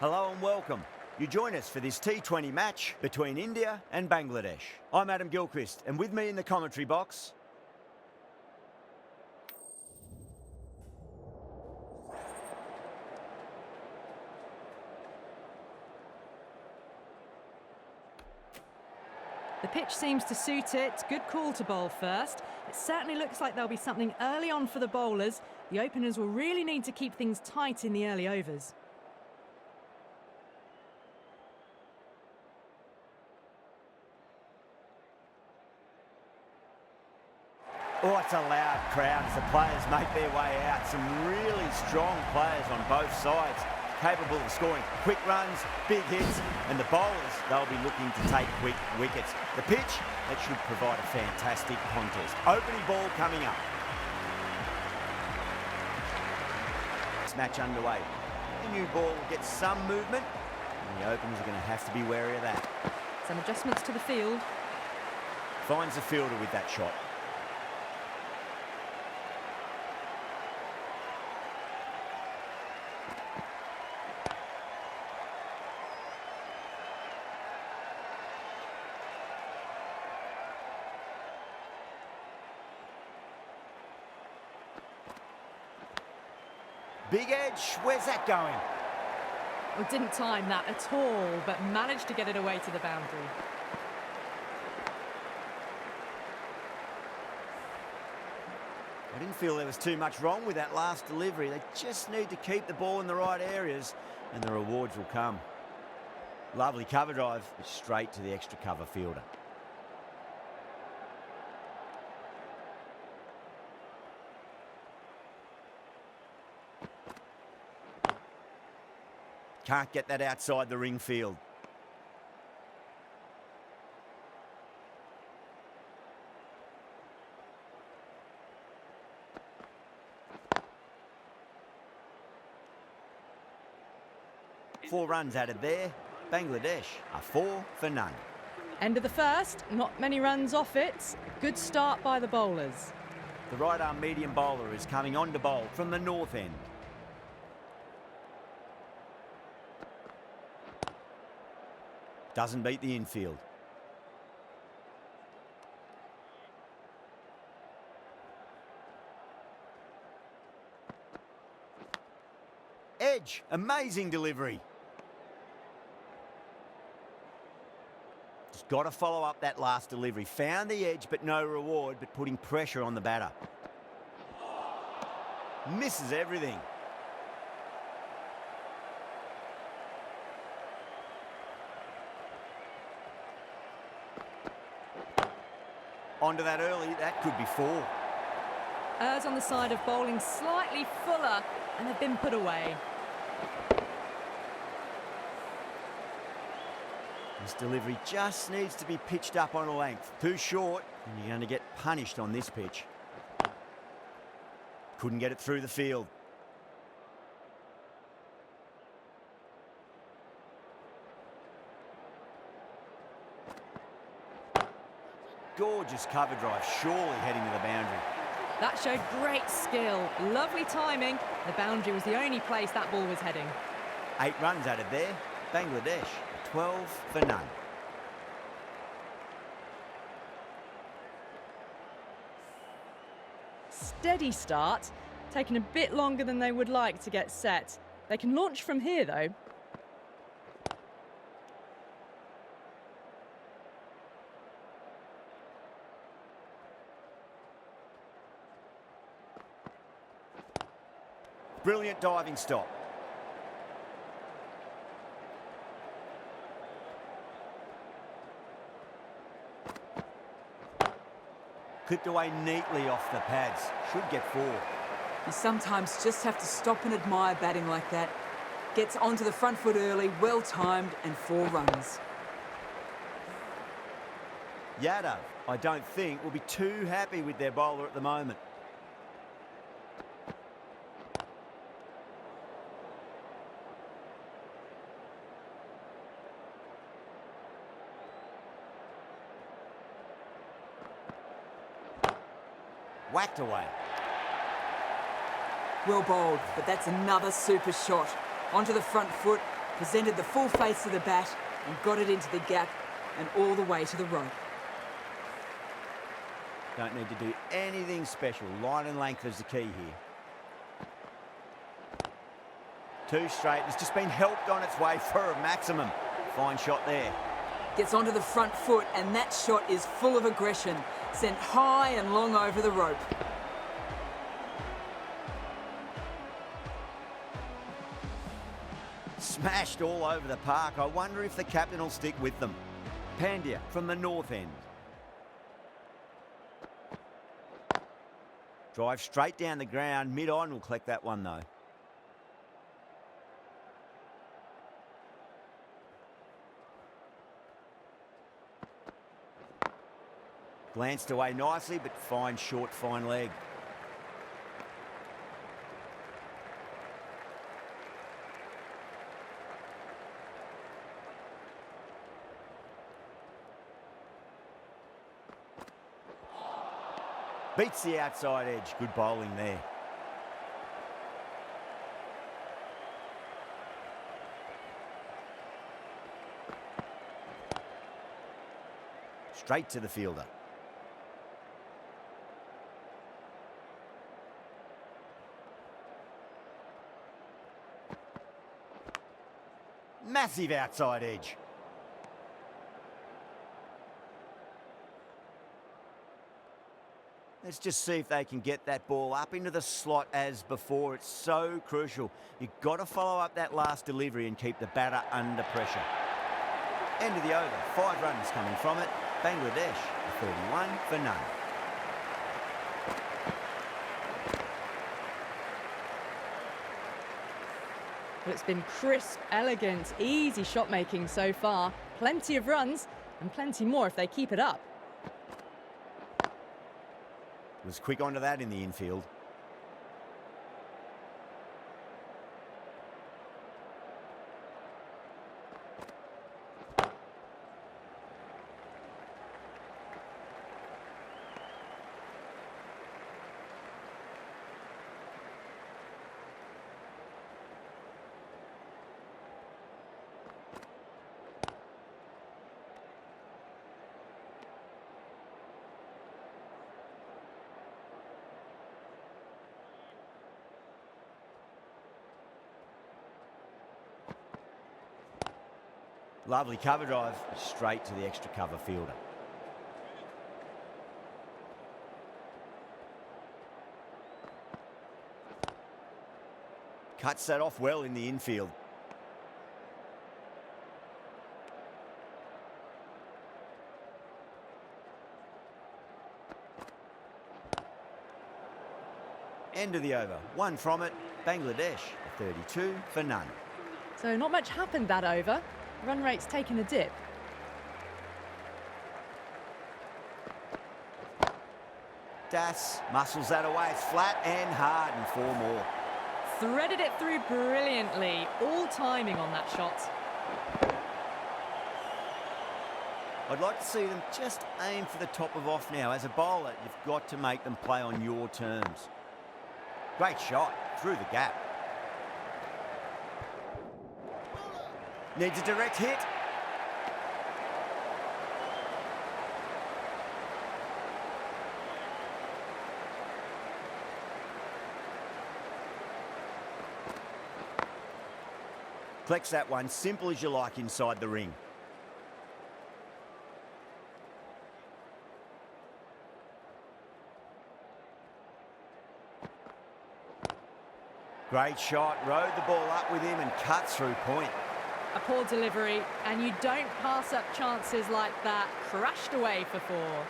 Hello and welcome. You join us for this T20 match between India and Bangladesh. I'm Adam Gilchrist, and with me in the commentary box, the pitch seems to suit it. Good call to bowl first. It certainly looks like there'll be something early on for the bowlers. The openers will really need to keep things tight in the early overs. oh, it's a loud crowd as the players make their way out. Some really strong players on both sides, capable of scoring quick runs, big hits, and the bowlers, they'll be looking to take quick wickets. The pitch, that should provide a fantastic contest. Opening ball coming up. This match underway. The new ball gets some movement, and the openers are going to have to be wary of that. Some adjustments to the field. Finds the fielder with that shot. Big edge, where's that going? Well, didn't time that at all, but managed to get it away to the boundary. I didn't feel there was too much wrong with that last delivery. They just need to keep the ball in the right areas and the rewards will come. Lovely cover drive, but straight to the extra cover fielder. Can't get that outside the ring field. Four runs added there. Bangladesh are 4 for none. End of the first, not many runs off it. Good start by the bowlers. The right arm medium bowler is coming on to bowl from the north end. Doesn't beat the infield. Edge, amazing delivery. Just got to follow up that last delivery. Found the edge, but no reward, but putting pressure on the batter. Misses everything. Onto that early, that could be 4. Errs on the side of bowling slightly fuller, and they've been put away. This delivery just needs to be pitched up on a length. Too short, and you're going to get punished on this pitch. Couldn't get it through the field. Gorgeous cover drive, surely heading to the boundary. That showed great skill. Lovely timing. The boundary was the only place that ball was heading. 8 runs added there. Bangladesh, 12 for none. Steady start. Taking a bit longer than they would like to get set. They can launch from here, though. Brilliant diving stop. Clipped away neatly off the pads. Should get 4. You sometimes just have to stop and admire batting like that. Gets onto the front foot early, well timed, and 4 runs. Yadav, I don't think, will be too happy with their bowler at the moment. Whacked away. Well bowled, but that's another super shot. Onto the front foot, presented the full face of the bat and got it into the gap and all the way to the rope. Don't need to do anything special. Line and length is the key here. Two straight. It's just been helped on its way for a maximum. Fine shot there. Gets onto the front foot, and that shot is full of aggression, sent high and long over the rope. Smashed all over the park. I wonder if the captain will stick with them. Pandya from the north end. Drive straight down the ground. Mid-on will collect that one though. Glanced away nicely, but fine short, fine leg. Beats the outside edge. Good bowling there. Straight to the fielder. Massive outside edge. Let's just see if they can get that ball up into the slot as before. It's so crucial. You've got to follow up that last delivery and keep the batter under pressure. End of the over. 5 runs coming from it. Bangladesh, 31 for none. Well, it's been crisp, elegant, easy shot making so far. Plenty of runs and plenty more if they keep it up. Was quick onto that in the infield. Lovely cover drive, straight to the extra cover fielder. Cuts that off well in the infield. End of the over. 1 from it. Bangladesh, 32 for none. So not much happened that over. Run rate's taken a dip. Das muscles that away. It's flat and hard and 4 more. Threaded it through brilliantly. All timing on that shot. I'd like to see them just aim for the top of off now. As a bowler, you've got to make them play on your terms. Great shot through the gap. Needs a direct hit. Collects that one, simple as you like inside the ring. Great shot, rode the ball up with him and cut through point. A poor delivery, and you don't pass up chances like that. Crashed away for 4.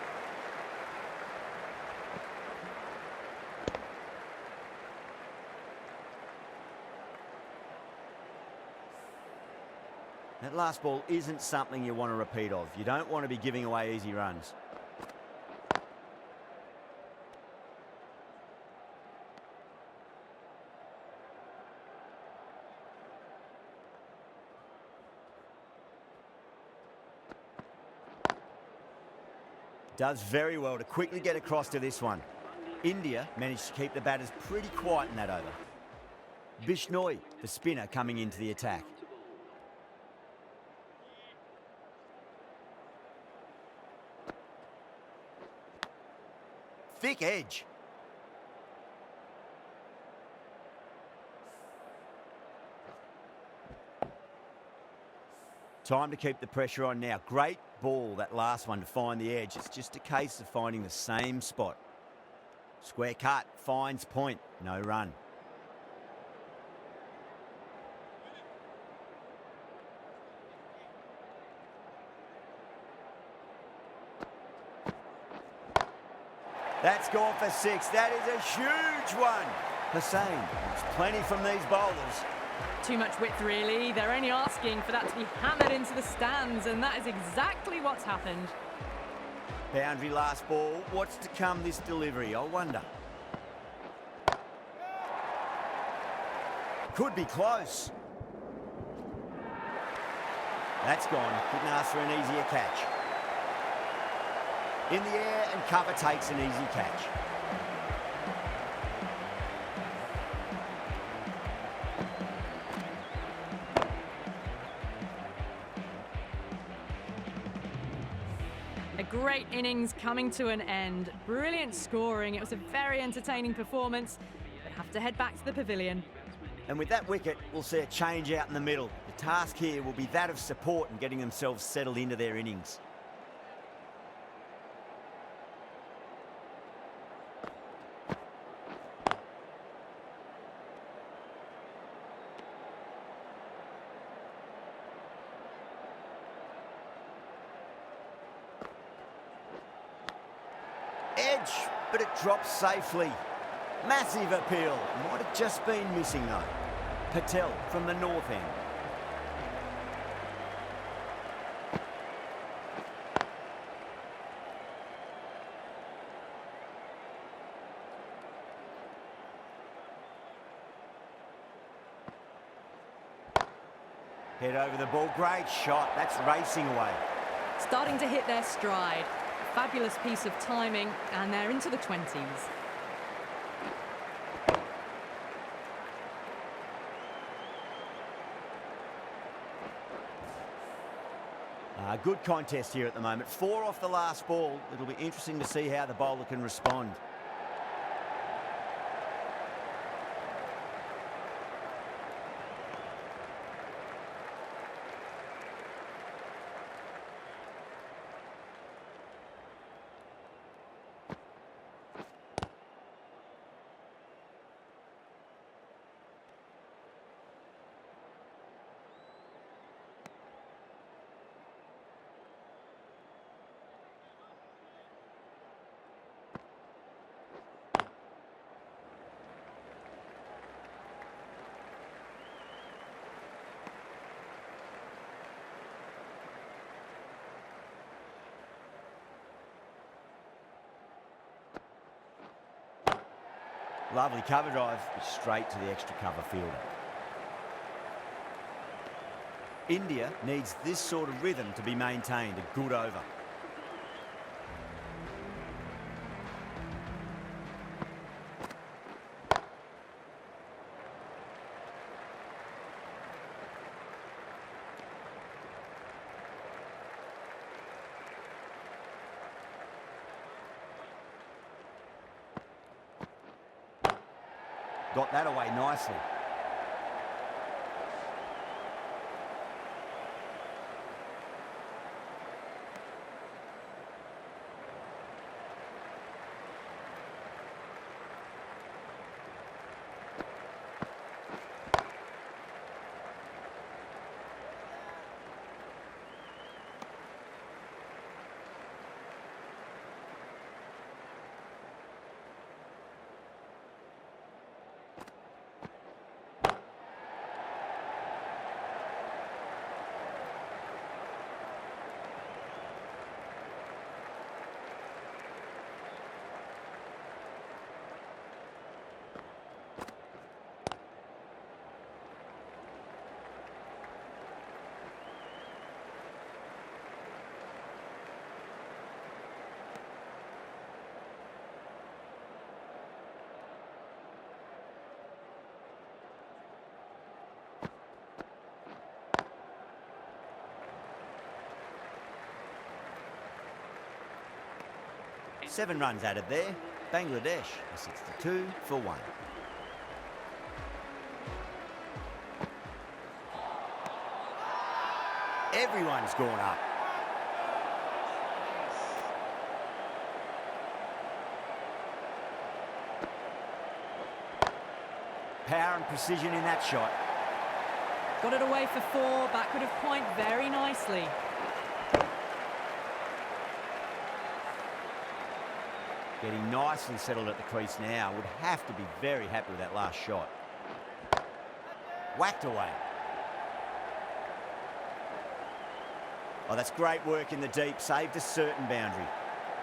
That last ball isn't something you want to repeat of. You don't want to be giving away easy runs. Does very well to quickly get across to this one. India managed to keep the batters pretty quiet in that over. Bishnoi, the spinner, coming into the attack. thick edge. Time to keep the pressure on now. Great ball, that last one, to find the edge. It's just a case of finding the same spot. Square cut, finds point, no run. That's gone for 6. That is a huge one. Hussein, there's plenty from these bowlers. Too much width, really. They're only asking for that to be hammered into the stands, and that is exactly what's happened. Boundary last ball. What's to come this delivery, I wonder? Could be close. That's gone. Couldn't ask for an easier catch. In the air, and cover takes an easy catch. A great innings coming to an end. Brilliant scoring. It was a very entertaining performance. They have to head back to the pavilion. And with that wicket, we'll see a change out in the middle. The task here will be that of support and getting themselves settled into their innings. Edge, but it drops safely. Massive appeal. Might have just been missing though. Patel from the north end. Head over the ball. Great shot. That's racing away. Starting to hit their stride. Fabulous piece of timing, and they're into the 20s. Good contest here at the moment. 4 off the last ball. It'll be interesting to see how the bowler can respond. Lovely cover drive, straight to the extra cover fielder. India needs this sort of rhythm to be maintained. A good over. Got that away nicely. Seven runs added there. Bangladesh are 62 for 1. Everyone's gone up. Power and precision in that shot. Got it away for 4, backward of point very nicely. Getting nicely settled at the crease now. Would have to be very happy with that last shot. Whacked away. Oh, that's great work in the deep. Saved a certain boundary.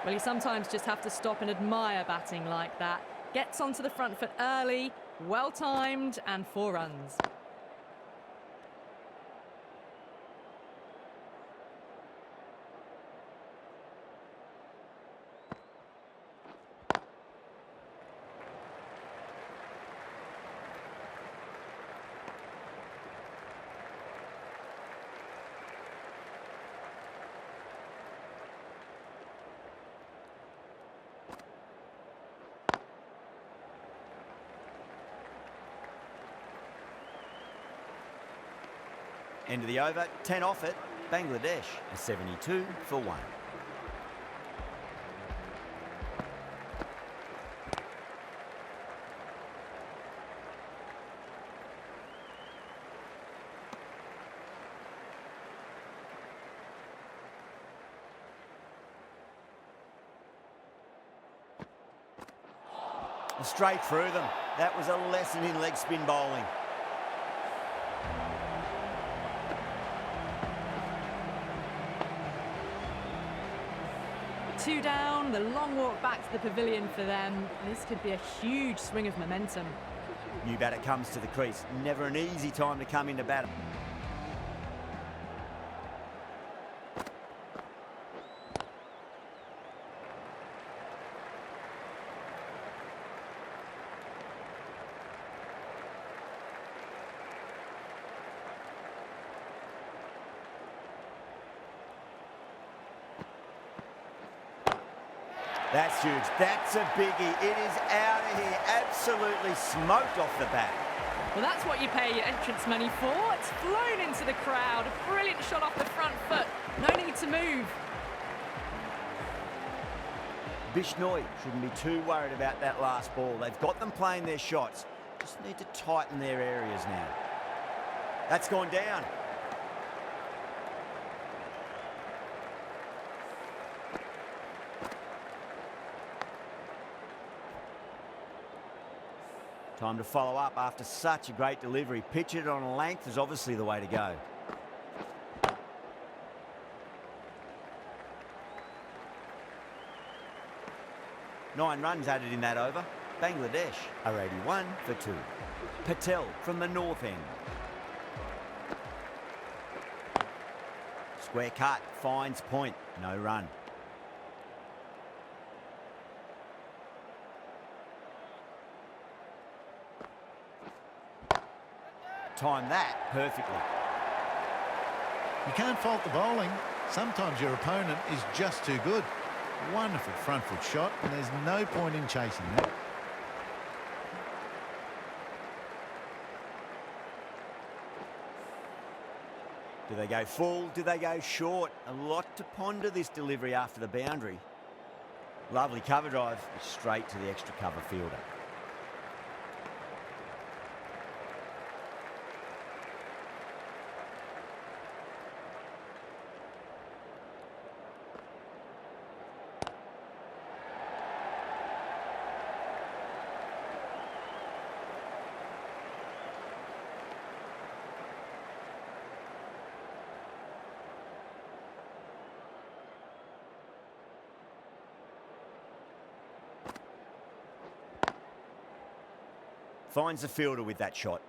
Well, you sometimes just have to stop and admire batting like that. Gets onto the front foot early, well timed, and 4 runs. End of the over, 10 off it. Bangladesh are 72 for 1. Straight through them. That was a lesson in leg spin bowling. Two down, the long walk back to the pavilion for them. This could be a huge swing of momentum. New batter comes to the crease. Never an easy time to come into battle. That's huge. That's a biggie. It is out of here. Absolutely smoked off the bat. Well, that's what you pay your entrance money for. It's flown into the crowd. A brilliant shot off the front foot. No need to move. Bishnoi shouldn't be too worried about that last ball. They've got them playing their shots. Just need to tighten their areas now. That's gone down. Time to follow up after such a great delivery. Pitch it on a length is obviously the way to go. Nine runs added in that over. Bangladesh are 81 for 2. Patel from the north end. Square cut, finds point, no run. Time that perfectly. You can't fault the bowling. Sometimes your opponent is just too good. Wonderful front foot shot, and there's no point in chasing that. Do they go full? Do they go short? A lot to ponder this delivery after the boundary. Lovely cover drive, straight to the extra cover fielder. Finds the fielder with that shot.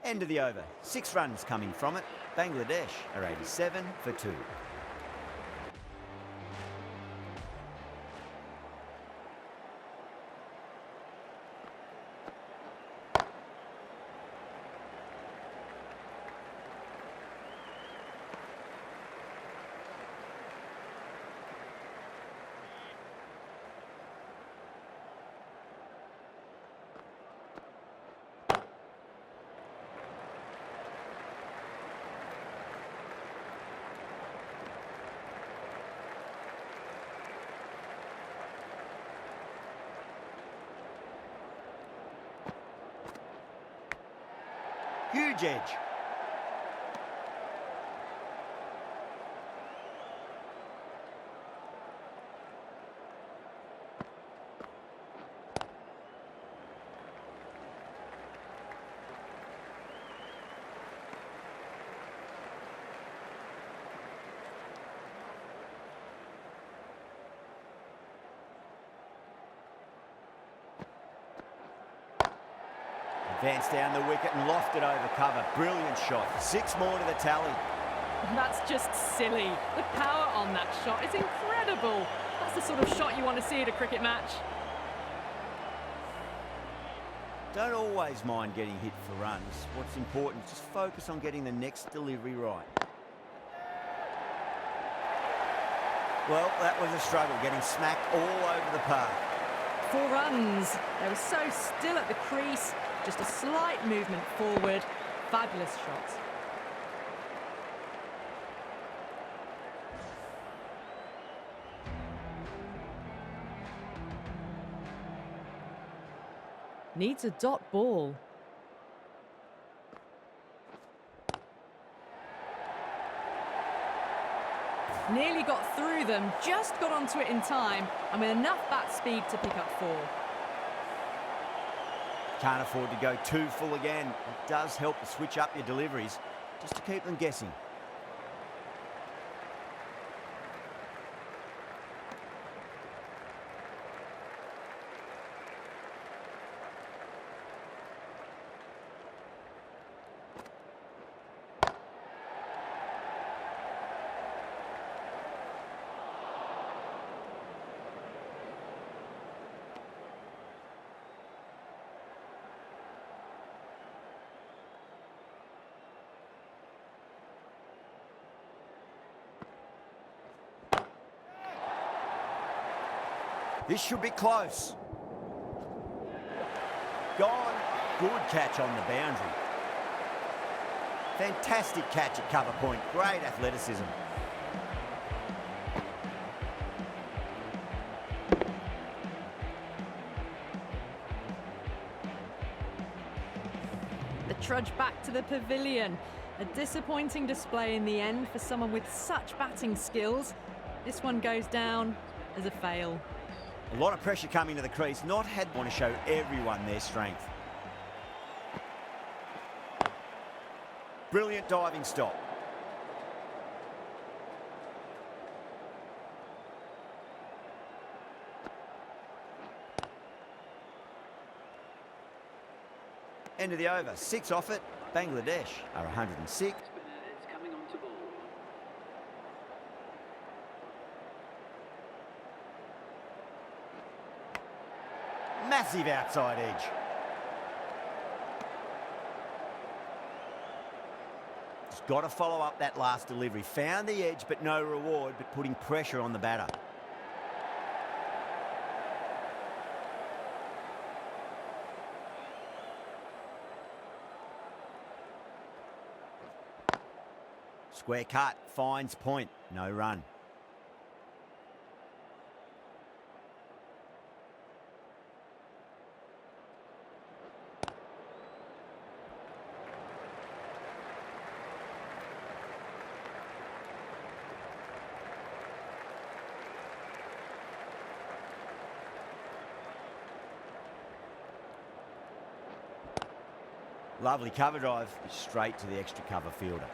End of the over. 6 runs coming from it. Bangladesh are 87 for 2. Huge edge. Advanced down the wicket and lofted over cover. Brilliant shot. 6 more to the tally. That's just silly. The power on that shot is incredible. That's the sort of shot you want to see at a cricket match. Don't always mind getting hit for runs. What's important is just focus on getting the next delivery right. Well, that was a struggle, getting smacked all over the park. 4 runs. They were so still at the crease. Just a slight movement forward. Fabulous shot. Needs a dot ball. Nearly got through them, just got onto it in time, and with enough bat speed to pick up 4. Can't afford to go too full again. It does help to switch up your deliveries, just to keep them guessing. This should be close. Gone. Good catch on the boundary. Fantastic catch at cover point. Great athleticism. The trudge back to the pavilion. A disappointing display in the end for someone with such batting skills. This one goes down as a fail. A lot of pressure coming to the crease. Want to show everyone their strength. Brilliant diving stop. End of the over. 6 off it. Bangladesh are 106. Massive outside edge. Just got to follow up that last delivery. Found the edge, but no reward, but putting pressure on the batter. Square cut, finds point, no run. Lovely cover drive, straight to the extra cover fielder.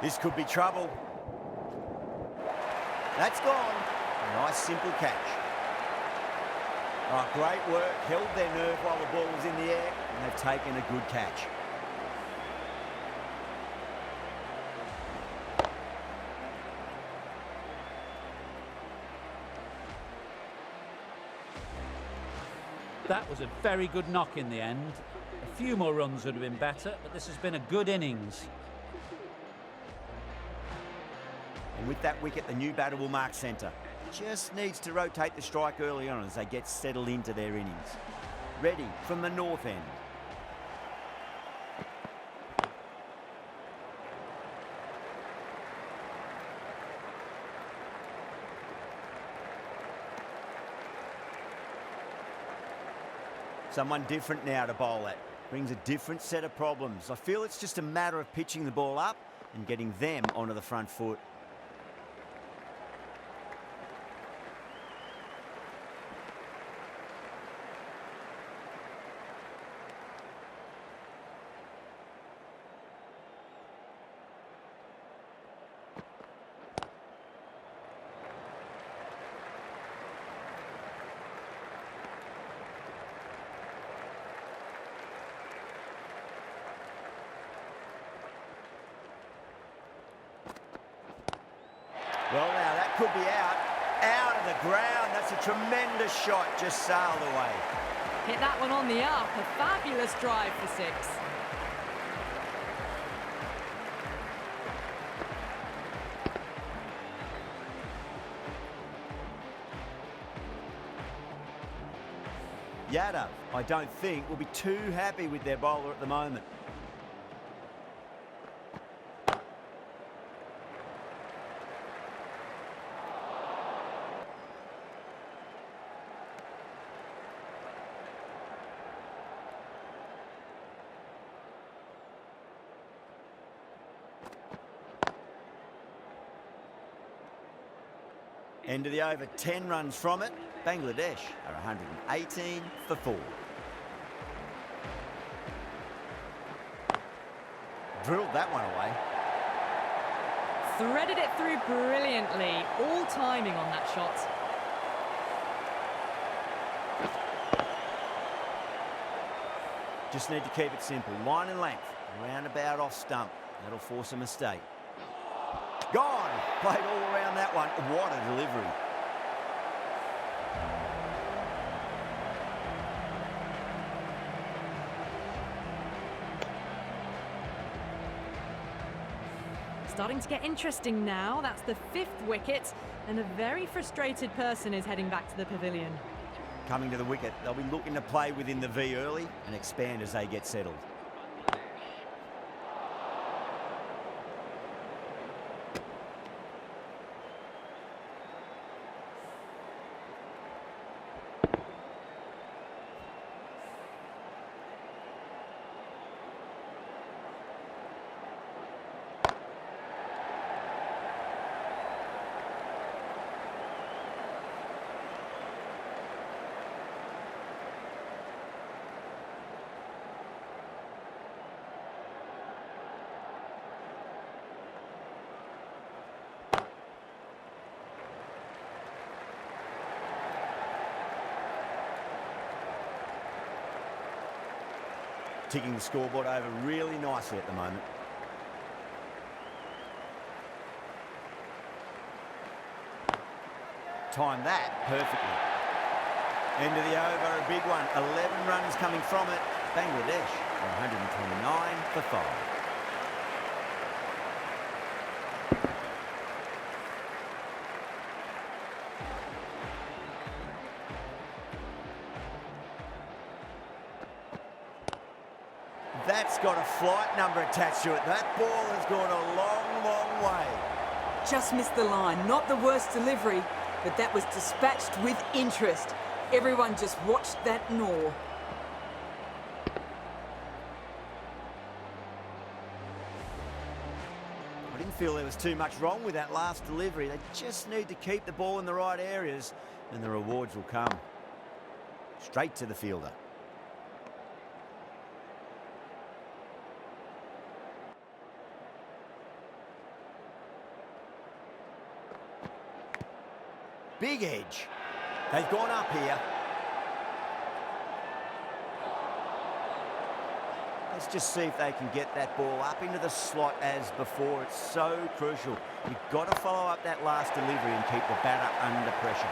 This could be trouble. That's gone. A nice simple catch. Oh, great work. Held their nerve while the ball was in the air, and they've taken a good catch. That was a very good knock in the end. A few more runs would have been better, but this has been a good innings. And with that wicket, the new batter will mark centre. Just needs to rotate the strike early on as they get settled into their innings. Ready from the north end. Someone different now to bowl at. Brings a different set of problems. I feel it's just a matter of pitching the ball up and getting them onto the front foot. Well, now that could be out of the ground. That's a tremendous shot, just sailed away. Hit that one on the up. A fabulous drive for 6. Yadav, I don't think, will be too happy with their bowler at the moment. End of the over, 10 runs from it. Bangladesh are 118 for 4. Drilled that one away. Threaded it through brilliantly. All timing on that shot. Just need to keep it simple. Line and length. Roundabout off stump. That'll force a mistake. Gone! Played all around that one. What a delivery. Starting to get interesting now. That's the 5th wicket, and a very frustrated person is heading back to the pavilion. Coming to the wicket, they'll be looking to play within the V early and expand as they get settled. Ticking the scoreboard over really nicely at the moment. Timed that perfectly. End of the over, a big one. 11 runs coming from it. Bangladesh are 129 for 5. That's got a flight number attached to it. That ball has gone a long, long way. Just missed the line. Not the worst delivery, but that was dispatched with interest. Everyone just watched that gnaw. I didn't feel there was too much wrong with that last delivery. They just need to keep the ball in the right areas and the rewards will come. Straight to the fielder. Big edge. They've gone up here. Let's just see if they can get that ball up into the slot as before. It's so crucial. You've got to follow up that last delivery and keep the batter under pressure.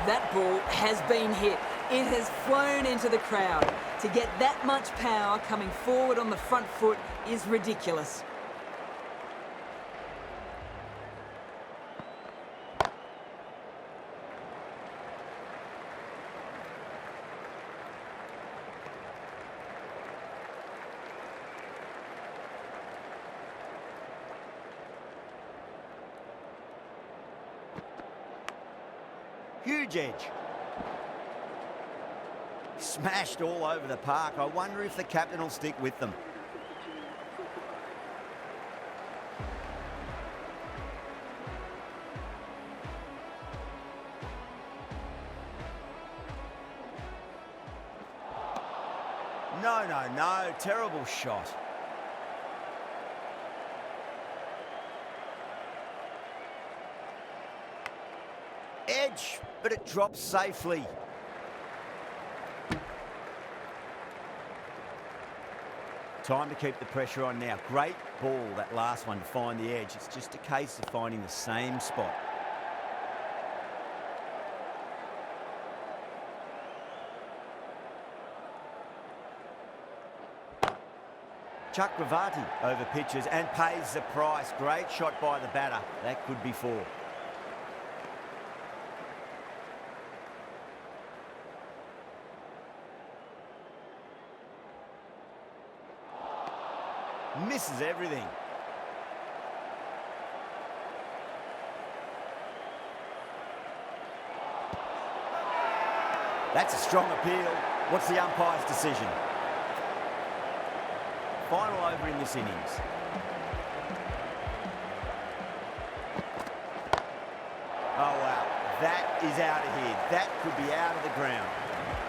That ball has been hit. It has flown into the crowd. To get that much power coming forward on the front foot is ridiculous. Huge edge. smashed all over the park. I wonder if the captain will stick with them. No, no, no. Terrible shot. Edge, but it drops safely. Time to keep the pressure on now. Great ball, that last one, to find the edge. It's just a case of finding the same spot. Chakravarti over pitches and pays the price. Great shot by the batter. That could be 4. Misses everything. That's a strong appeal. What's the umpire's decision? Final over in this innings. Oh, wow. That is out of here. That could be out of the ground.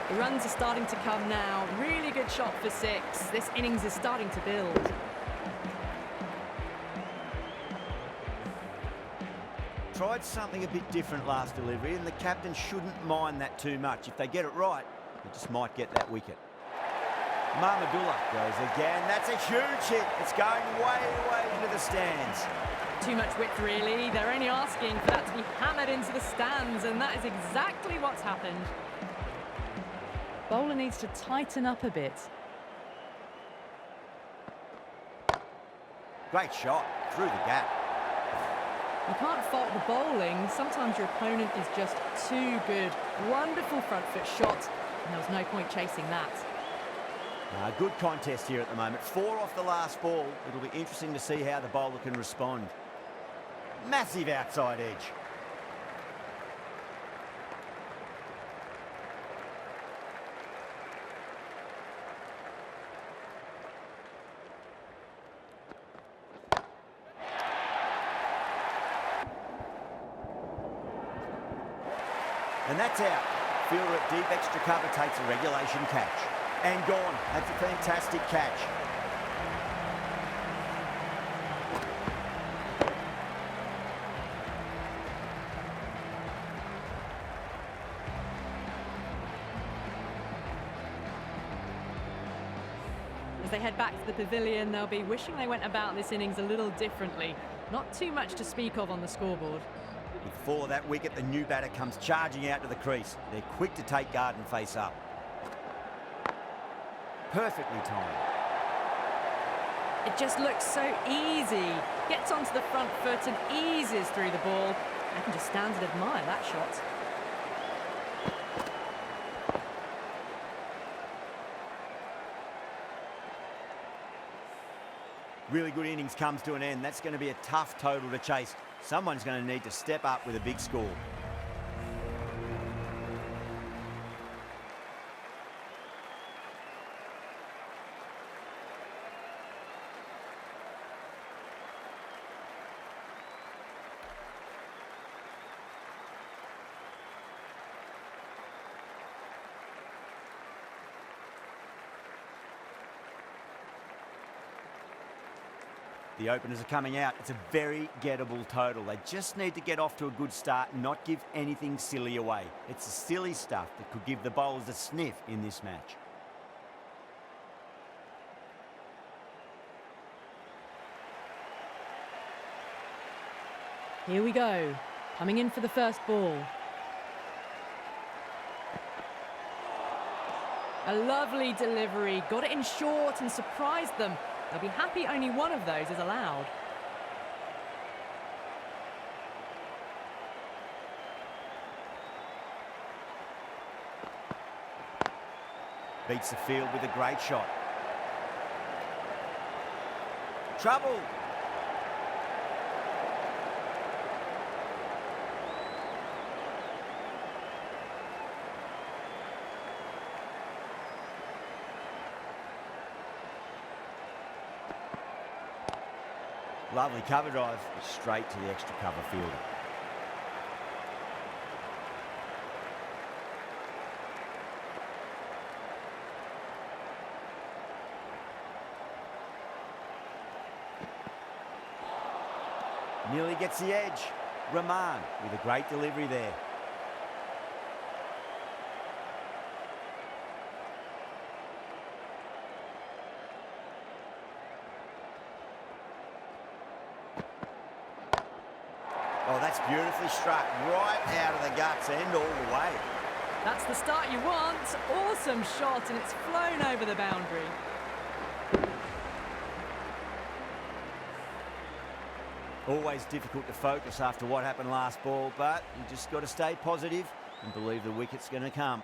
The runs are starting to come now. Really good shot for 6. This innings is starting to build. Tried something a bit different last delivery, and the captain shouldn't mind that too much. If they get it right, they just might get that wicket. Mahmudullah goes again. That's a huge hit. It's going way, way into the stands. Too much width, really. They're only asking for that to be hammered into the stands, and that is exactly what's happened. Bowler needs to tighten up a bit. Great shot through the gap. You can't fault the bowling. Sometimes your opponent is just too good. Wonderful front foot shot, and there was no point chasing that. Good contest here at the moment. 4 off the last ball. It'll be interesting to see how the bowler can respond. Massive outside edge. And that's out. Fielder at deep extra cover takes a regulation catch. And gone. That's a fantastic catch. As they head back to the pavilion, they'll be wishing they went about this innings a little differently. Not too much to speak of on the scoreboard. With 4 of that wicket, the new batter comes charging out to the crease. They're quick to take guard and face up. Perfectly timed. It just looks so easy. Gets onto the front foot and eases through the ball. I can just stand and admire that shot. Really good innings comes to an end. That's going to be a tough total to chase. Someone's going to need to step up with a big score. The openers are coming out. It's a very gettable total. They just need to get off to a good start and not give anything silly away. It's the silly stuff that could give the bowlers a sniff in this match. Here we go. Coming in for the first ball. A lovely delivery. Got it in short and surprised them. They'll be happy only one of those is allowed. Beats the field with a great shot. Trouble. Lovely cover drive, straight to the extra cover fielder. Nearly gets the edge. Rahman with a great delivery there. Oh, that's beautifully struck right out of the guts end all the way. That's the start you want. Awesome shot, and it's flown over the boundary. Always difficult to focus after what happened last ball, but you just got to stay positive and believe the wicket's going to come.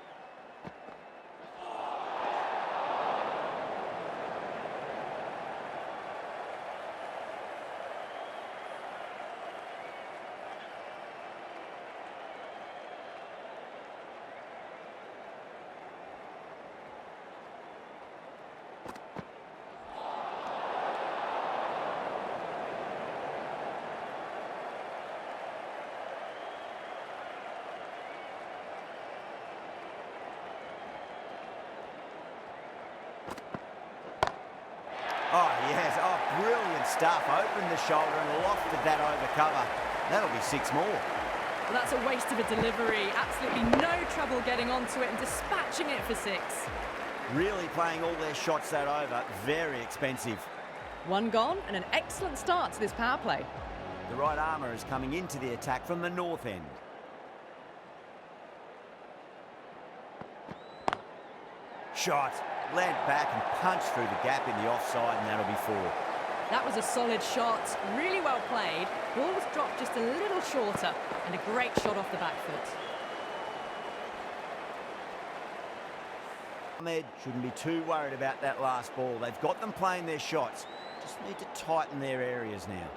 Oh, yes. Oh, brilliant stuff. Opened the shoulder and lofted that over cover. That'll be 6 more. Well, that's a waste of a delivery. Absolutely no trouble getting onto it and dispatching it for 6. Really playing all their shots that over. Very expensive. 1 gone and an excellent start to this power play. The right armour is coming into the attack from the north end. Shot. Led back and punched through the gap in the offside, and that'll be 4. That was a solid shot, really well played. Ball was dropped just a little shorter, and a great shot off the back foot. Ahmed shouldn't be too worried about that last ball. They've got them playing their shots. Just need to tighten their areas now.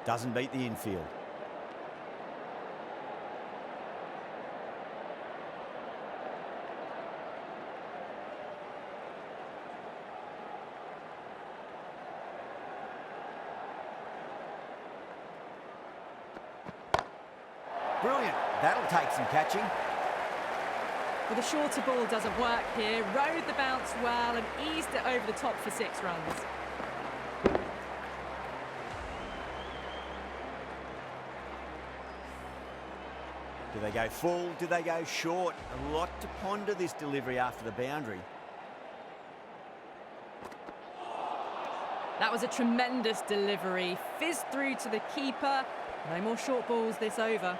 Doesn't beat the infield. Brilliant. That'll take some catching. Well, the shorter ball doesn't work here. Rode the bounce well and eased it over the top for 6 runs. Do they go full? Do they go short? A lot to ponder this delivery after the boundary. That was a tremendous delivery. Fizzed through to the keeper. No more short balls this over.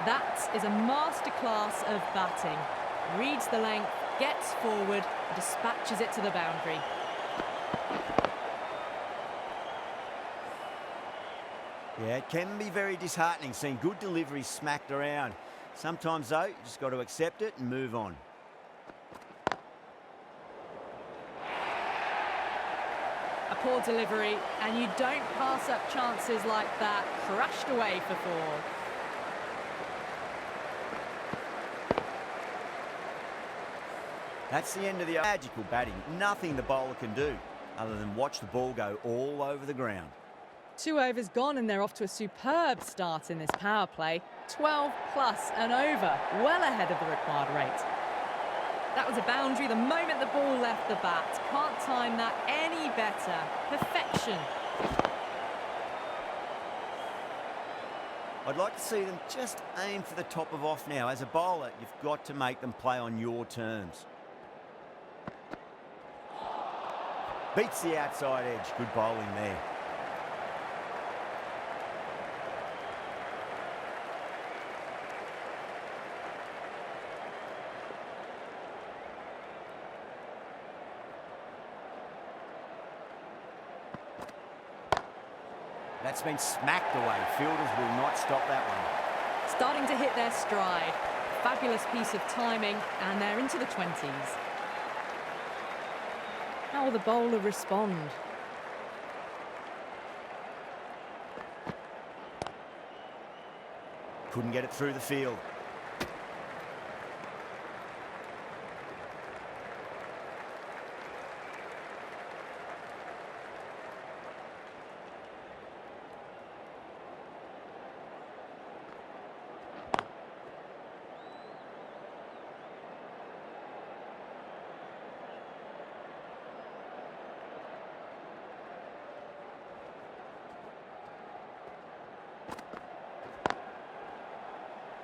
That is a masterclass of batting. Reads the length, gets forward, and dispatches it to the boundary. Yeah, it can be very disheartening seeing good deliveries smacked around. Sometimes, though, you just got to accept it and move on. A poor delivery, and you don't pass up chances like that. Crashed away for 4. That's the end of the magical batting. Nothing the bowler can do other than watch the ball go all over the ground. 2 overs gone and they're off to a superb start in this power play. 12 plus and over, well ahead of the required rate. That was a boundary the moment the ball left the bat. Can't time that any better. Perfection. I'd like to see them just aim for the top of off now. As a bowler, you've got to make them play on your terms. Beats the outside edge. Good bowling there. That's been smacked away. Fielders will not stop that one. Starting to hit their stride. Fabulous piece of timing, and they're into the 20s. How will the bowler respond? couldn't get it through the field.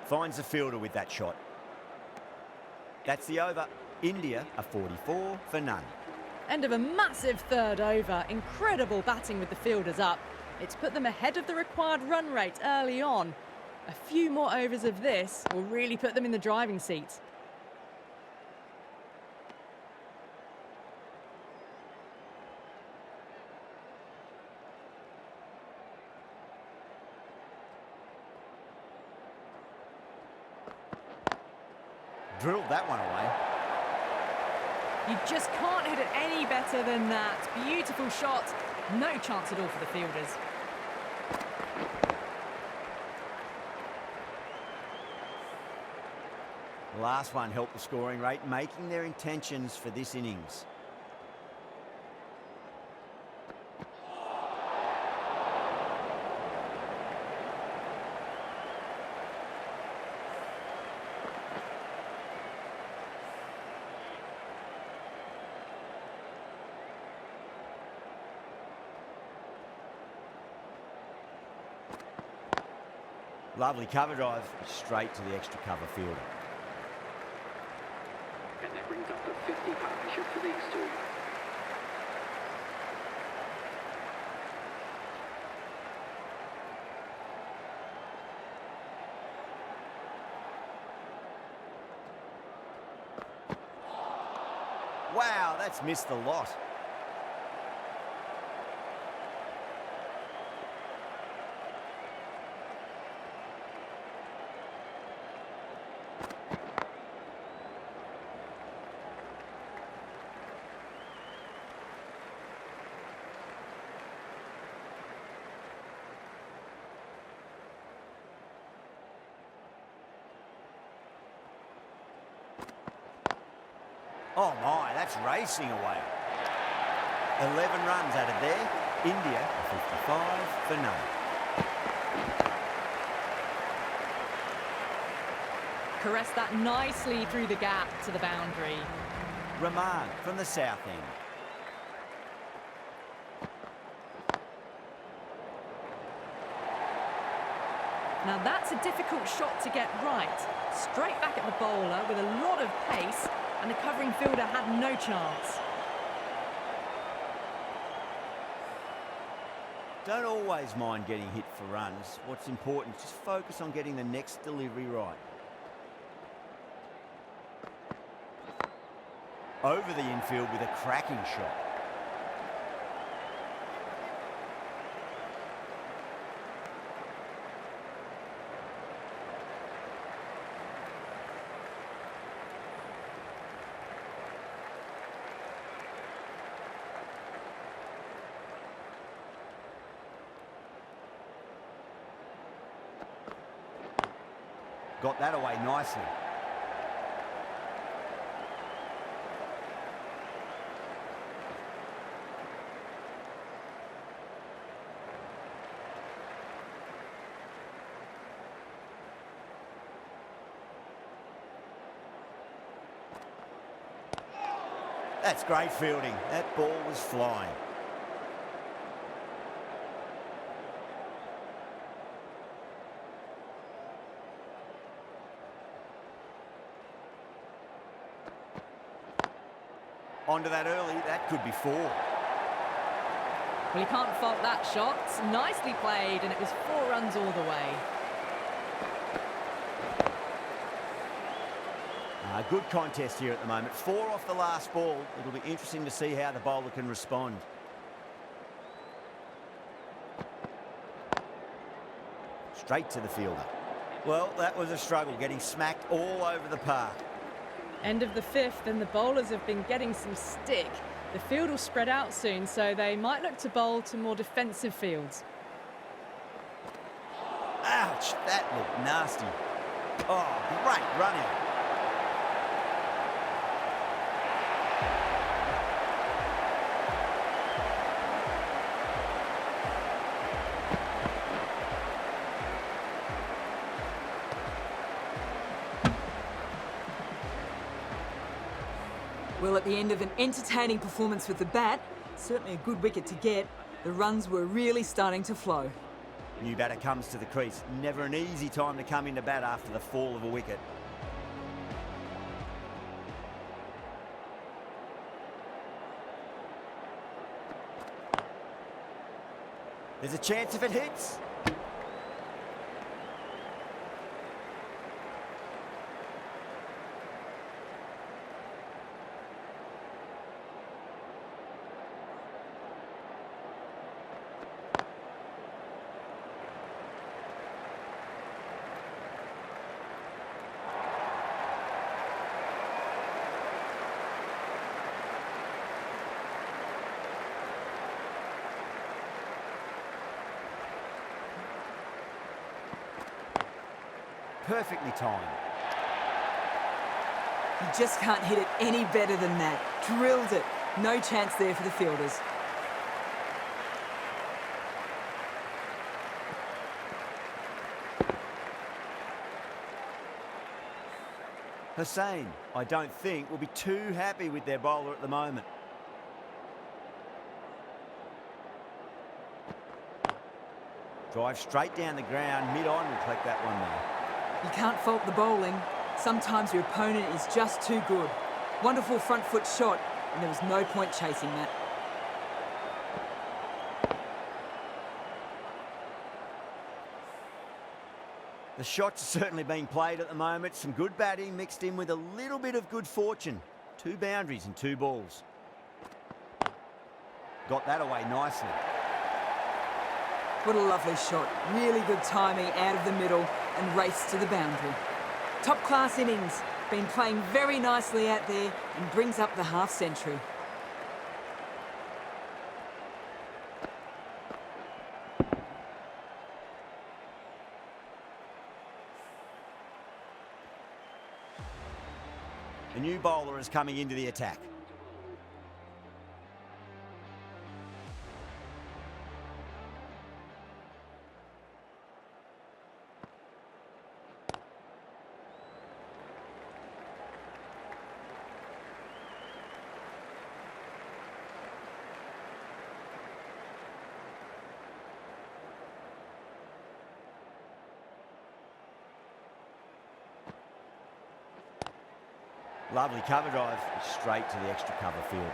Finds the fielder with that shot. That's the over. India are 44 for none. End of a massive third over. Incredible batting with the fielders up. It's put them ahead of the required run rate early on. A few more overs of this will really put them in the driving seat. Drilled that one away. You just can't hit it any better than that. Beautiful shot. No chance at all for the fielders. The last one helped the scoring rate, making their intentions for this innings. Lovely cover drive, straight to the extra cover fielder. And that brings up the 50 partnership for these two. Wow, that's missed the lot. Oh my, that's racing away. 11 runs added there. India 55 for none. Caress that nicely through the gap to the boundary. Rahman from the south end. Now that's a difficult shot to get right. Straight back at the bowler with a lot of pace, and the covering fielder had no chance. Don't always mind getting hit for runs. What's important is just focus on getting the next delivery right. Over the infield with a cracking shot. Got that away nicely. That's great fielding. That ball was flying. Onto that early, that could be 4. Well, you can't fault that shot. Nicely played, and it was 4 runs all the way. Good contest here at the moment. 4 off the last ball. It'll be interesting to see how the bowler can respond. Straight to the fielder. Well, that was a struggle, getting smacked all over the park. End of the 5th, and the bowlers have been getting some stick. The field will spread out soon, so they might look to bowl to more defensive fields. Ouch, that looked nasty. Oh, great run out. Well, at the end of an entertaining performance with the bat, certainly a good wicket to get, the runs were really starting to flow. New batter comes to the crease. Never an easy time to come into bat after the fall of a wicket. There's a chance if it hits. Perfectly timed. You just can't hit it any better than that. Drilled it. No chance there for the fielders. Hussain, I don't think, will be too happy with their bowler at the moment. Drive straight down the ground, mid-on will collect that one though. You can't fault the bowling. Sometimes your opponent is just too good. Wonderful front foot shot, and there was no point chasing that. The shots are certainly being played at the moment. Some good batting mixed in with a little bit of good fortune. 2 boundaries and 2 balls. Got that away nicely. What a lovely shot. Really good timing out of the middle and race to the boundary. Top class innings. Been playing very nicely out there and brings up the half century. A new bowler is coming into the attack. Lovely cover drive, straight to the extra cover fielder.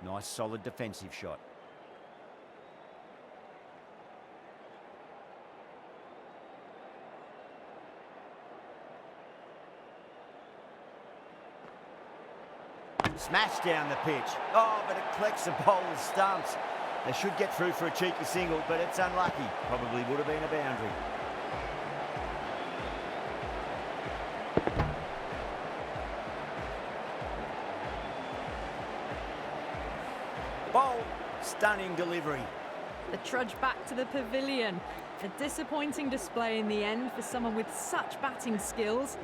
Nice solid defensive shot. Smashed down the pitch. Oh, but it collects the bowler's stumps. They should get through for a cheeky single, but it's unlucky. Probably would have been a boundary. Bowl, stunning delivery. The trudge back to the pavilion. A disappointing display in the end for someone with such batting skills.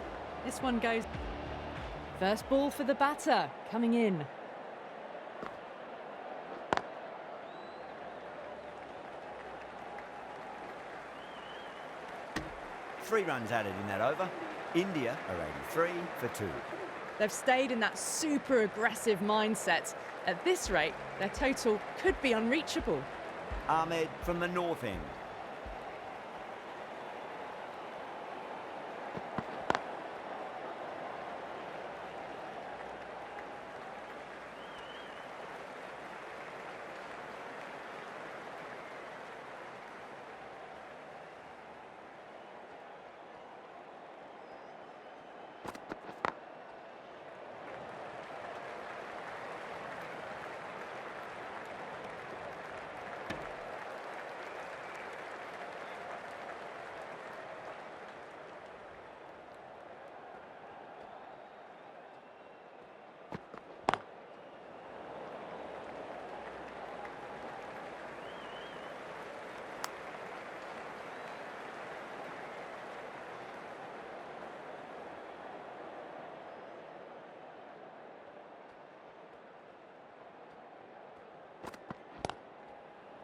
This one goes. First ball for the batter, coming in. Three runs added in that over. India are 83 for 2. They've stayed in that super aggressive mindset. At this rate, their total could be unreachable. Ahmed from the north end.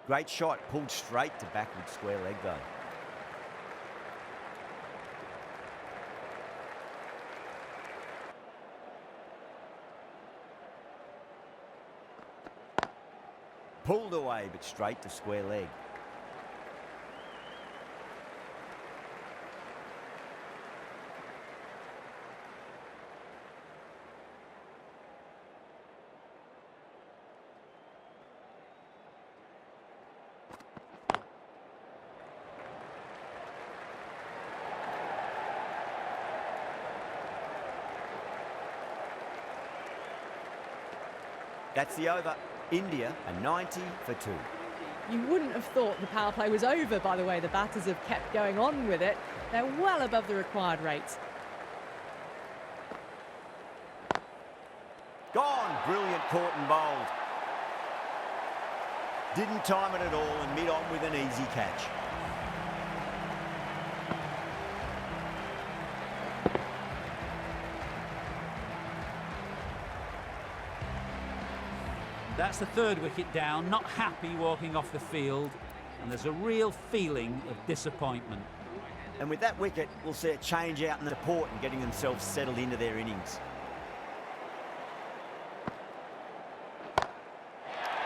Great shot, pulled straight to backward square leg though. Pulled away, but straight to square leg. That's the over. India, a 90 for 2. You wouldn't have thought the power play was over by the way the batters have kept going on with it. They're well above the required rate. Gone! Brilliant caught and bowled. Didn't time it at all and mid-on with an easy catch. That's the third wicket down, not happy walking off the field, and there's a real feeling of disappointment. And with that wicket, we'll see a change out in the port and getting themselves settled into their innings.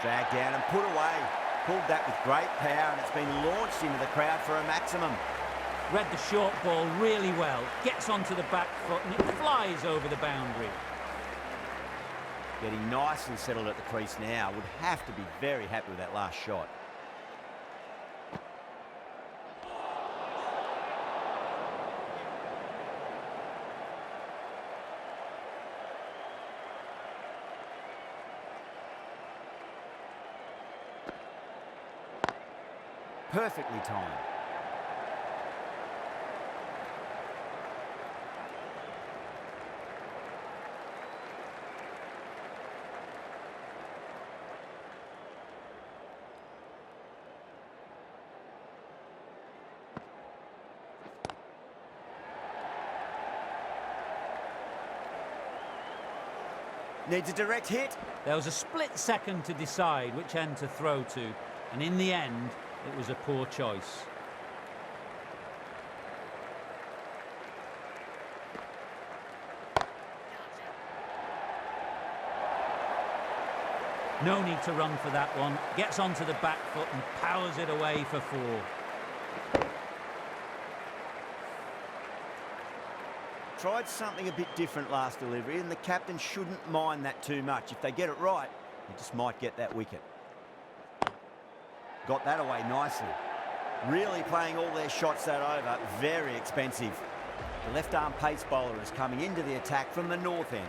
Dragged down and put away. Pulled that with great power and it's been launched into the crowd for a maximum. Read the short ball really well, gets onto the back foot and it flies over the boundary. Getting nicely settled at the crease now. Would have to be very happy with that last shot. Perfectly timed. Needs a direct hit. There was a split second to decide which end to throw to, and in the end, it was a poor choice. No need to run for that one. Gets onto the back foot and powers it away for 4. Tried something a bit different last delivery, and the captain shouldn't mind that too much. If they get it right, they just might get that wicket. Got that away nicely. Really playing all their shots that over. Very expensive. The left-arm pace bowler is coming into the attack from the north end.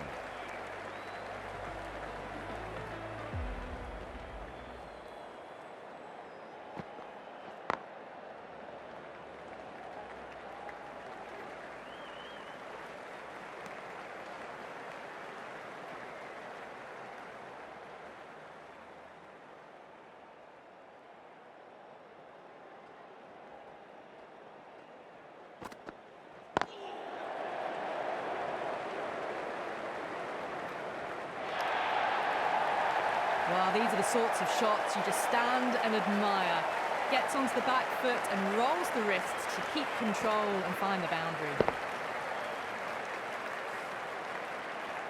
Well, these are the sorts of shots you just stand and admire. Gets onto the back foot and rolls the wrists to keep control and find the boundary.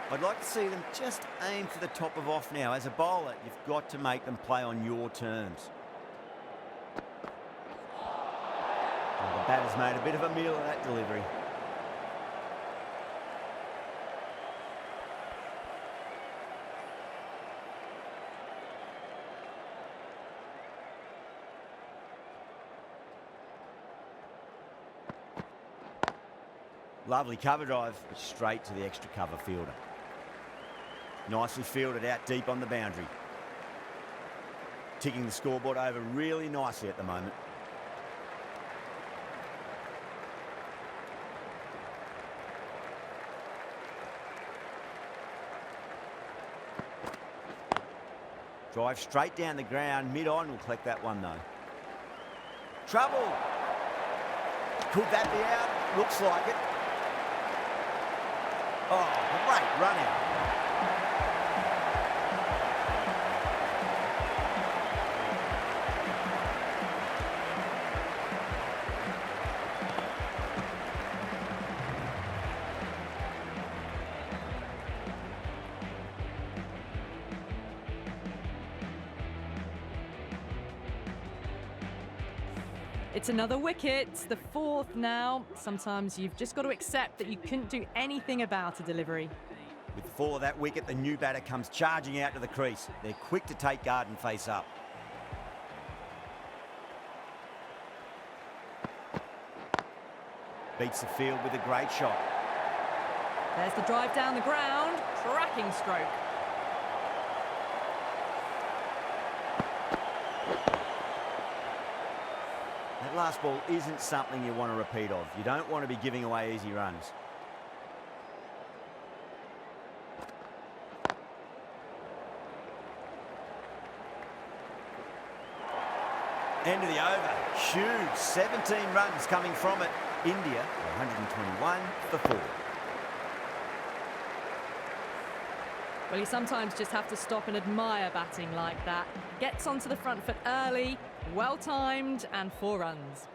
I'd like to see them just aim for the top of off now. As a bowler, you've got to make them play on your terms. Well, the batter's made a bit of a meal of that delivery. Lovely cover drive, but straight to the extra cover fielder. Nicely fielded out deep on the boundary. Ticking the scoreboard over really nicely at the moment. Drive straight down the ground, mid-on, will collect that one though. Trouble! Could that be out? Looks like it. Oh, great run out. It's another wicket, the fourth now. Sometimes you've just got to accept that you couldn't do anything about a delivery. With the fall of that wicket, the new batter comes charging out to the crease. They're quick to take guard and face up. Beats the field with a great shot. There's the drive down the ground, cracking stroke. That last ball isn't something you want to repeat of. You don't want to be giving away easy runs. End of the over. Huge. 17 runs coming from it. India, 121 for 4. Well, you sometimes just have to stop and admire batting like that. Gets onto the front foot early, well-timed, and 4 runs.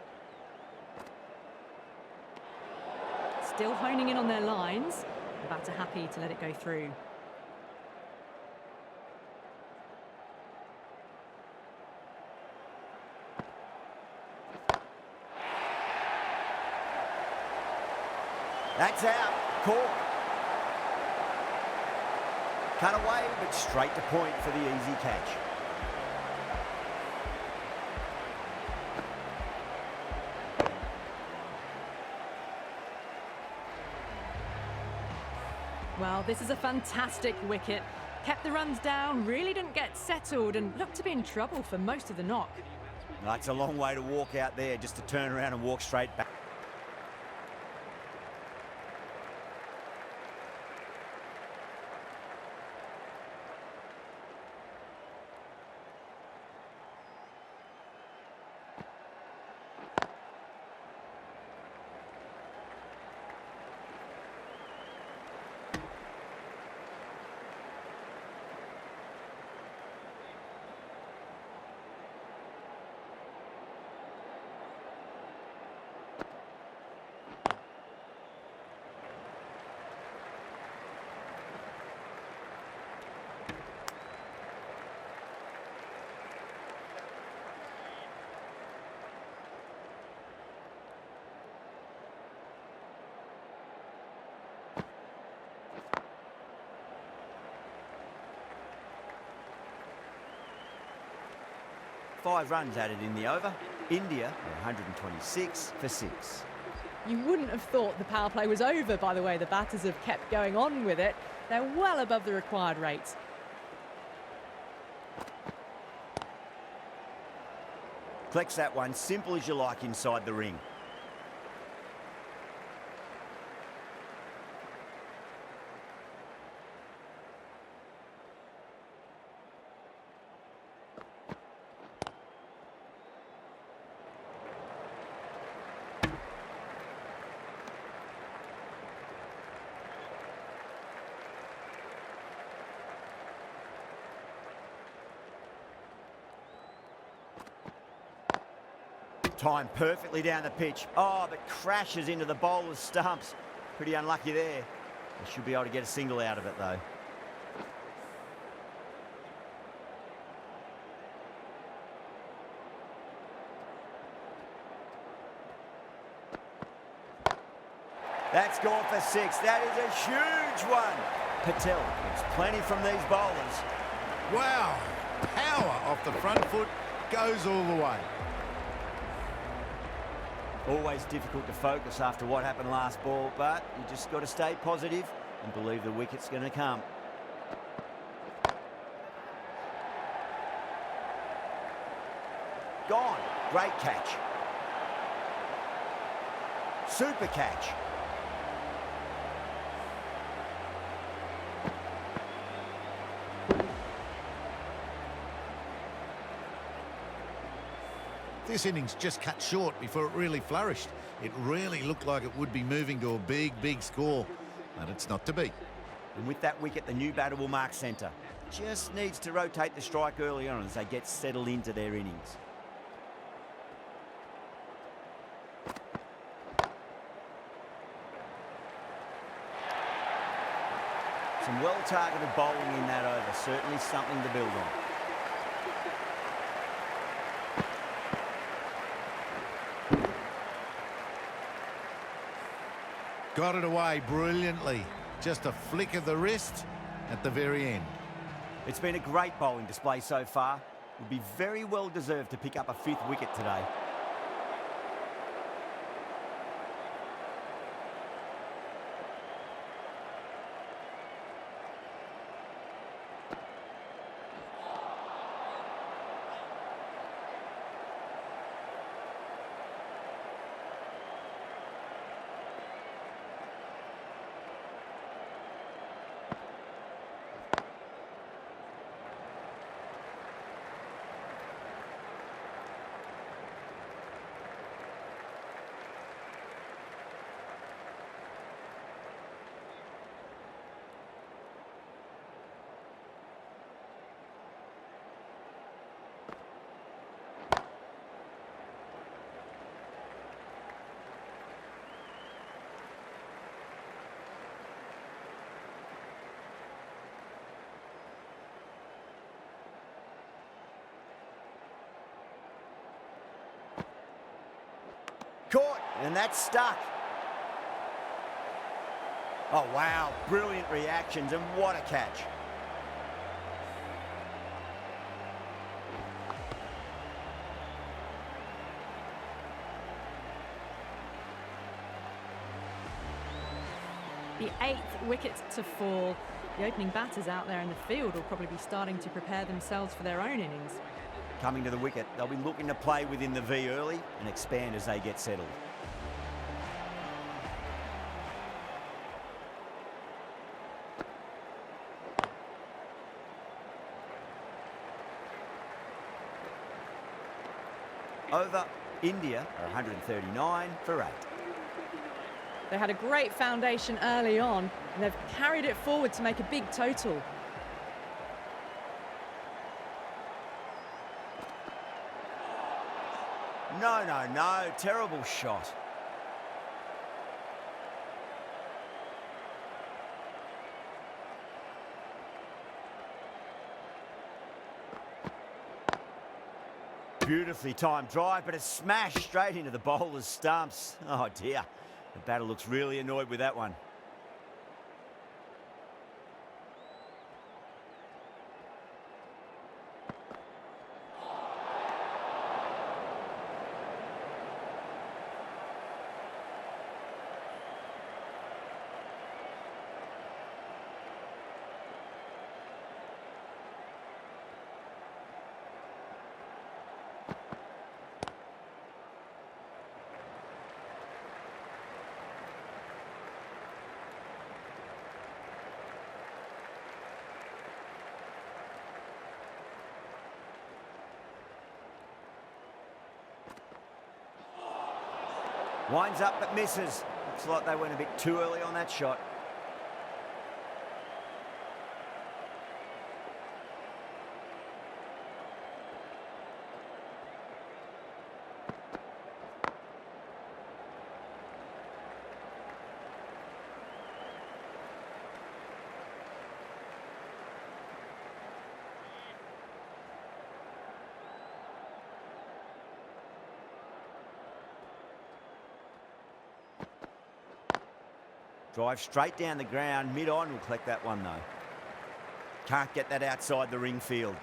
Still honing in on their lines. The batter happy to let it go through. That's out. Cork. Cut away, but straight to point for the easy catch. Well, this is a fantastic wicket. Kept the runs down, really didn't get settled, and looked to be in trouble for most of the knock. That's a long way to walk out there, just to turn around and walk straight back. Five runs added in the over. India, 126 for 6. You wouldn't have thought the power play was over by the way the batters have kept going on with it. They're well above the required rate. Collects that one, simple as you like inside the ring. Timed perfectly down the pitch. Oh, but crashes into the bowler's stumps. Pretty unlucky there. They should be able to get a single out of it, though. That's gone for 6. That is a huge one. Patel gets plenty from these bowlers. Wow, power off the front foot, goes all the way. Always difficult to focus after what happened last ball, but you just got to stay positive and believe the wicket's going to come. Gone. Great catch. Super catch. This innings just cut short before it really flourished. It really looked like it would be moving to a big, big score, but it's not to be. And with that wicket, the new batter will mark centre. Just needs to rotate the strike early on as they get settled into their innings. Some well-targeted bowling in that over, certainly something to build on. Got it away brilliantly. Just a flick of the wrist at the very end. It's been a great bowling display so far. Would be very well deserved to pick up a 5th wicket today. Caught, and that's stuck. Oh, wow, brilliant reactions, and what a catch. The 8th wicket to fall. The opening batters out there in the field will probably be starting to prepare themselves for their own innings. Coming to the wicket, they'll be looking to play within the V early and expand as they get settled. Over, India are 139 for 8. They had a great foundation early on, and they've carried it forward to make a big total. No, terrible shot. Beautifully timed drive, but a smash straight into the bowler's stumps. Oh dear, the batter looks really annoyed with that one. Winds up but misses. Looks like they went a bit too early on that shot. Drive straight down the ground, mid-on will collect that one though. Can't get that outside the ring field.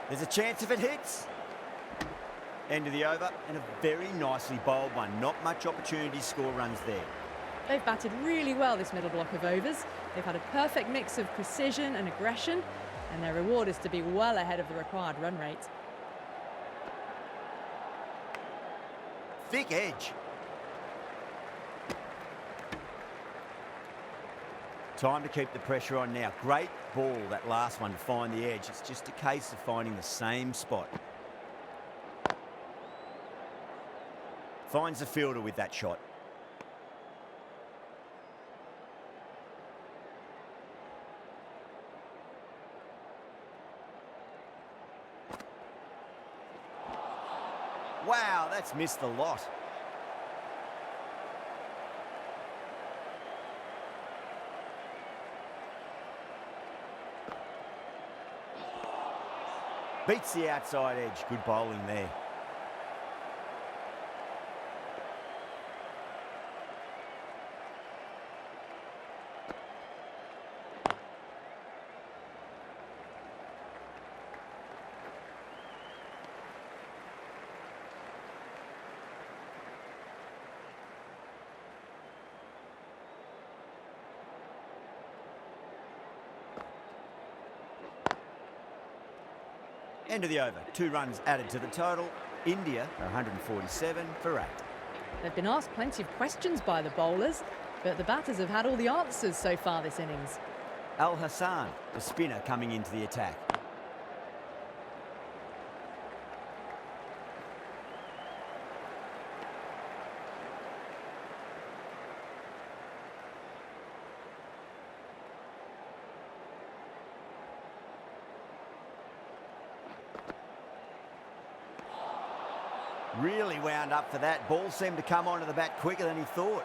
There's a chance if it hits. End of the over, and a very nicely bowled one. Not much opportunity to score runs there. They've batted really well this middle block of overs. They've had a perfect mix of precision and aggression, and their reward is to be well ahead of the required run rate. Thick edge. Time to keep the pressure on now. Great ball, that last one, to find the edge. It's just a case of finding the same spot. Finds the fielder with that shot. Wow, that's missed the lot. Beats the outside edge. Good bowling there. End of the over. 2 runs added to the total. India are 147 for 8. They've been asked plenty of questions by the bowlers, but the batters have had all the answers so far this innings. Al Hassan, the spinner, coming into the attack. Really wound up for that. Ball seemed to come onto the bat quicker than he thought.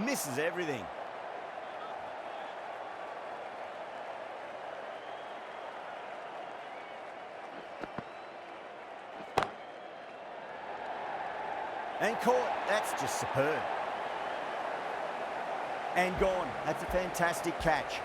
Misses everything. And caught. That's just superb. And gone. That's a fantastic catch.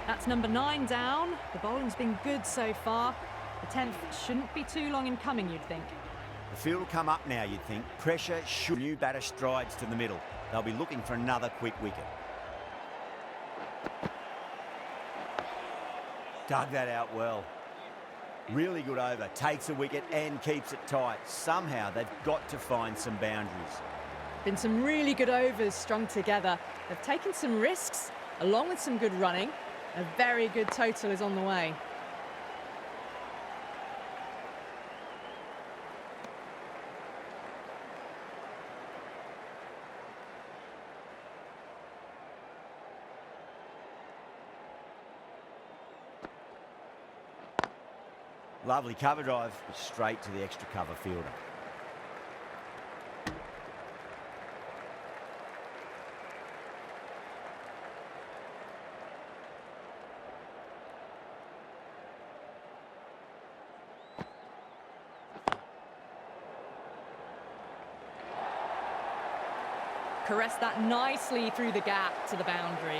That's number 9 down. The bowling's been good so far. The 10th shouldn't be too long in coming, you'd think. The field will come up now, you'd think. Pressure should. New batter strides to the middle. They'll be looking for another quick wicket. Dug that out well. Really good over. Takes a wicket and keeps it tight. Somehow they've got to find some boundaries. Been some really good overs strung together. They've taken some risks, along with some good running. A very good total is on the way. Lovely cover drive, straight to the extra cover fielder. Caressed that nicely through the gap to the boundary.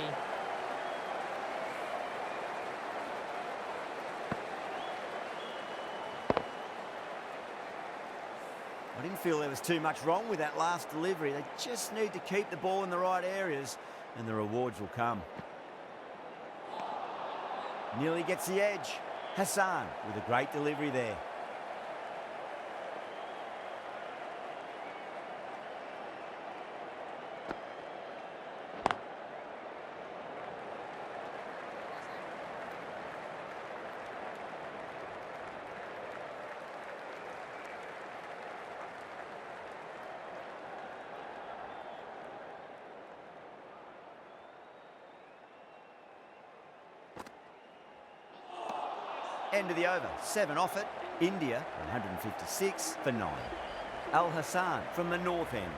I didn't feel there was too much wrong with that last delivery. They just need to keep the ball in the right areas and the rewards will come. Nearly gets the edge. Hassan with a great delivery there. End of the over. 7 off it. India 156 for 9. Al Hassan from the north end.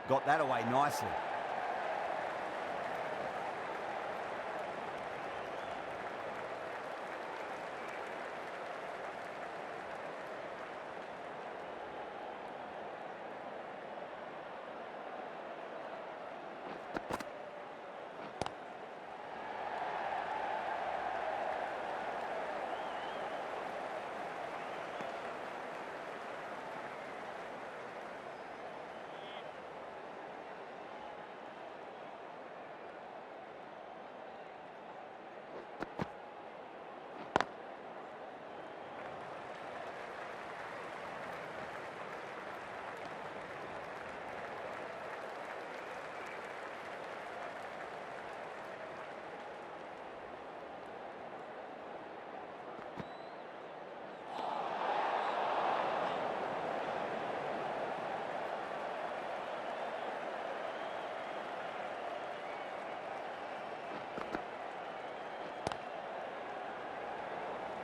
Got that away nicely.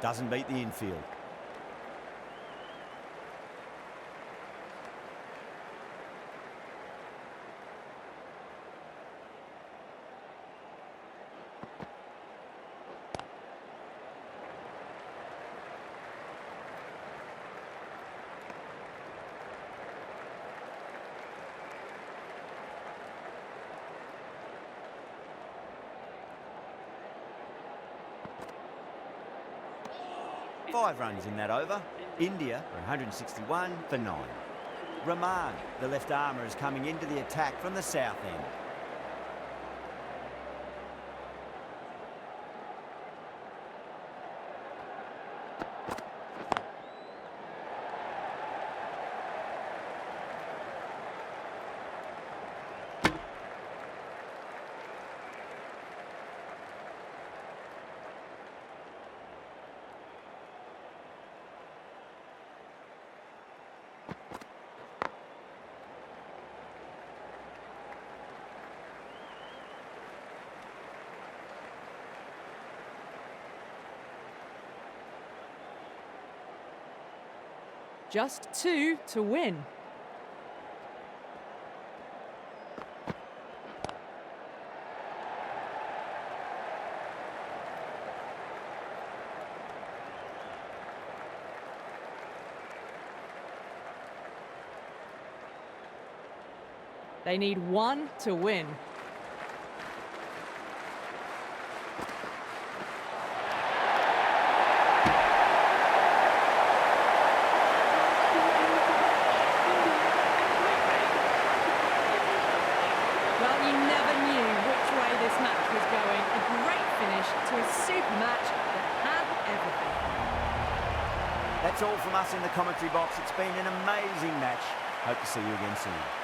Doesn't beat the infield. Five runs in that over. India are 161 for 9. Rahman, the left armour, is coming into the attack from the south end. Just 2 to win. They need 1 to win. Well, you never knew which way this match was going. A great finish to a super match that had everything. That's all from us in the commentary box. It's been an amazing match. Hope to see you again soon.